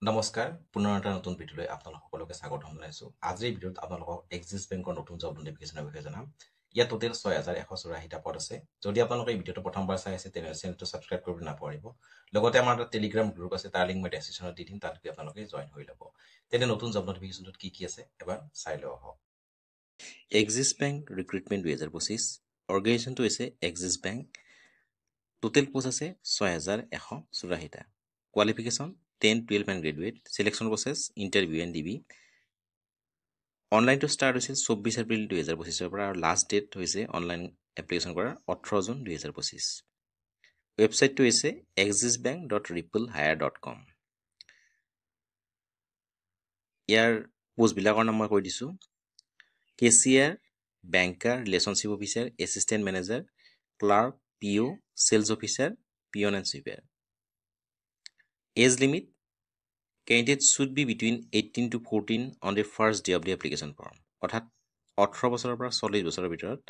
নমস্কাৰ পুনৰ এটা নতুন ভিডিঅ'লৈ আপোনালোক সকলোকে স্বাগতম জনাইছোঁ। আজিৰ ভিডিঅ'ত আপোনালোকক এক্সিছ বেংকৰ নতুন জব নটিফিকেশ্যনৰ বিষয়ে জনাম। ইয়াত টোটেল 6184টা পদ আছে। যদি আপোনালোকে এই ভিডিঅ'টো প্ৰথমবাৰ চাই আছে তেনেহ'লে চেনেলটো ছাবস্ক্ৰাইব কৰিবলৈ নাপাহৰিব। লগতে আমাৰ এটা টেলিগ্ৰাম গ্ৰুপ আছে, তাৰ লিংক মই ডেছক্ৰিপশ্যনত দি দিম, তাত গৈ আপোনালোকে জইন হৈ ল'ব। তেনে নতুন জব নটিফিকেশ্যনটোত কি আছে এবাৰ চাই লওঁ আহক। এক্সিছ বেংক ৰিক্ৰুইটমেণ্ট 2025 অৰ্গেনাইজেশ্যনটো হৈছে এক্সিছ বেংক। টোটেল পোষ্ট আছে 6184টা। Qualification 10, 12 and graduate. Selection process interview and DV. অনলাইনটো ষ্টাৰ্ট হৈছিল 24 এপ্ৰিল 2025 পৰা আৰু লাষ্ট ডেট হৈছে অনলাইন এপ্লিকেশ্যন কৰাৰ 18 জুন 2025। ৱেবছাইটটো হৈছে axisbank.rippleHire.com। ইয়াৰ পোষ্টবিলাকৰ নাম মই কৈ দিছোঁ। Cashier, banker, relationship officer, assistant manager, clerk, PO, sales officer, peon and sweeper. Age limit candidate should be between 18 to 14 on the first day of the application form। অৰ্থাৎ 18 বছৰৰ পৰা 40 বছৰৰ ভিতৰত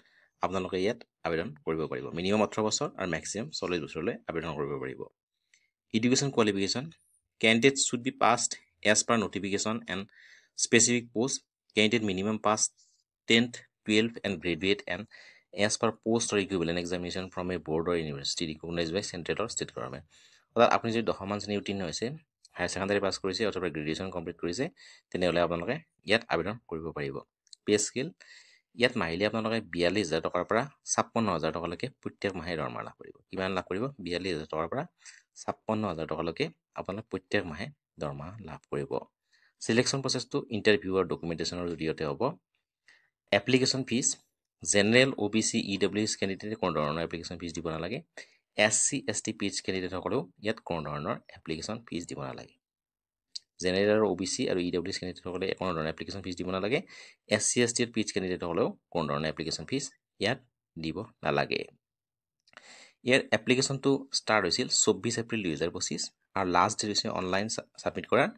আপোনালোকে ইয়াত আবেদন কৰিব পাৰিব। মিনিমাম 18 বছৰ আৰু মেক্সিমাম 40 বছৰলৈ আবেদন কৰিব পাৰিব। Education qualification candidate should be passed as per notification and specific post। candidate minimum pass 10th, 12th and graduate and as per post or equivalent examination from a board or university recognized by central or state government। অৰ্থাৎ আপুনি যদি 10মান শ্ৰেণী উত্তীৰ্ণ হৈছে, higher secondary pass কৰিছে অথবা graduation complete কৰিছে, তেনেহ'লে আপোনালোকে ইয়াত আবেদন কৰিব পাৰিব। পে স্কেল ইয়াত মাহিলী আপোনালোকে 42,000 টকাৰ পৰা 56,000 টকালৈকে প্ৰত্যেক মাহে দৰমহা লাভ কৰিব। কিমান লাভ কৰিব? 42,000 টকাৰ পৰা 56,000 টকালৈকে আপোনালোকে প্ৰত্যেক মাহে দৰমহা লাভ কৰিব। চিলেকশ্যন প্ৰচেছটো ইণ্টাৰভিউ আৰু ডকুমেণ্টেশ্যনৰ জৰিয়তে হ'ব। Application fees general OBC EWS কেণ্ডিডেটে কোনো ধৰণৰ এপ্লিকেশ্যন ফিজ দিব নালাগে। SC ST PH কেণ্ডিডেটসকলেও ইয়াত কোনো ধৰণৰ এপ্লিকেশ্যন ফিজ দিব নালাগে। জেনেৰেল আৰু OBC আৰু EWS কেণ্ডিডেটসকলে কোনো ধৰণৰ এপ্লিকেশ্যন ফিজ দিব নালাগে। SC ST আৰু PH কেণ্ডিডেটসকলেও কোনো ধৰণৰ এপ্লিকেশ্যন ফিজ ইয়াত দিব নালাগে। ইয়াৰ এপ্লিকেশ্যনটো ষ্টাৰ্ট হৈছিল 24 এপ্ৰিল 2025 আৰু লাষ্ট ডেট হৈছে অনলাইন ছাবমিট কৰাৰ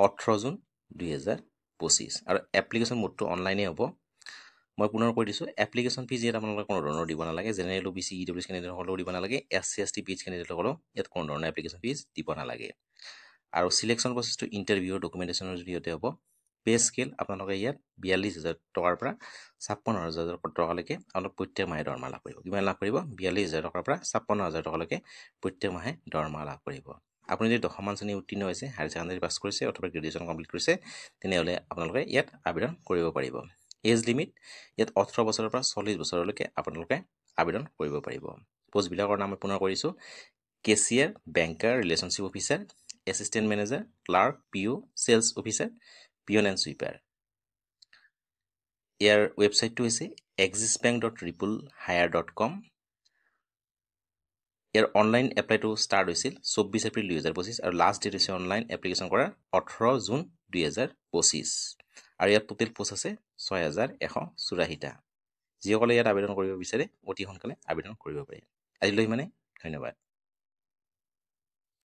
18 জুন 2025 আৰু এপ্লিকেশ্যন মোডটো অনলাইনে হ'ব। মই পুনৰ কৈ দিছোঁ, এপ্লিকেশ্যন ফিজ ইয়াত আপোনালোকে কোনো ধৰণৰ দিব নালাগে। জেনেৰেল OBC EWS কেণ্ডিডেটসকলেও দিব নালাগে। SC ST PH কেণ্ডিডেটসকলেও ইয়াত কোনো ধৰণৰ এপ্লিকেশ্যন ফিজ দিব নালাগে। আৰু চিলেকশ্যন প্ৰচেছটো ইণ্টাৰভিউ ডকুমেণ্টেশ্যনৰ জৰিয়তে হ'ব। পে স্কেল আপোনালোকে ইয়াত 42,000 টকাৰ পৰা 56,000 টকালৈকে আপোনালোক প্ৰত্যেক মাহে দৰমহা লাভ কৰিব। কিমান লাভ কৰিব? 42,000 টকাৰ পৰা 56,000 টকালৈকে প্ৰত্যেক মাহে দৰমহা লাভ কৰিব। আপুনি যদি 10মান শ্ৰেণী উত্তীৰ্ণ হৈছে, হায়াৰ ছেকেণ্ডাৰী পাছ কৰিছে অথবা গ্ৰেজুৱেশ্যন কমপ্লিট কৰিছে, তেনেহ'লে আপোনালোকে ইয়াত আবেদন কৰিব পাৰিব। এজ লিমিট ইয়াত 18 বছৰৰ পৰা 40 বছৰলৈকে আপোনালোকে আবেদন কৰিব পাৰিব। পোষ্টবিলাকৰ নাম মই পুনৰ কৰিছোঁ। Cashier, banker, relationship officer, assistant manager, clerk, PO, sales officer, peon and sweeper. ইয়াৰ ৱেবছাইটটো হৈছে axisbank.rippleHire.com। ইয়াৰ অনলাইন এপ্লাইটো ষ্টাৰ্ট হৈছিল 24 এপ্ৰিল 2025 আৰু লাষ্ট ডেট হৈছে অনলাইন এপ্লিকেশ্যন কৰাৰ 18 জুন 2025 আৰু ইয়াত টোটেল পোষ্ট আছে 6184টা। যিসকলে ইয়াত আবেদন কৰিব বিচাৰে অতি সোনকালে আবেদন কৰিব পাৰে। আজিলৈ মানে ধন্যবাদ।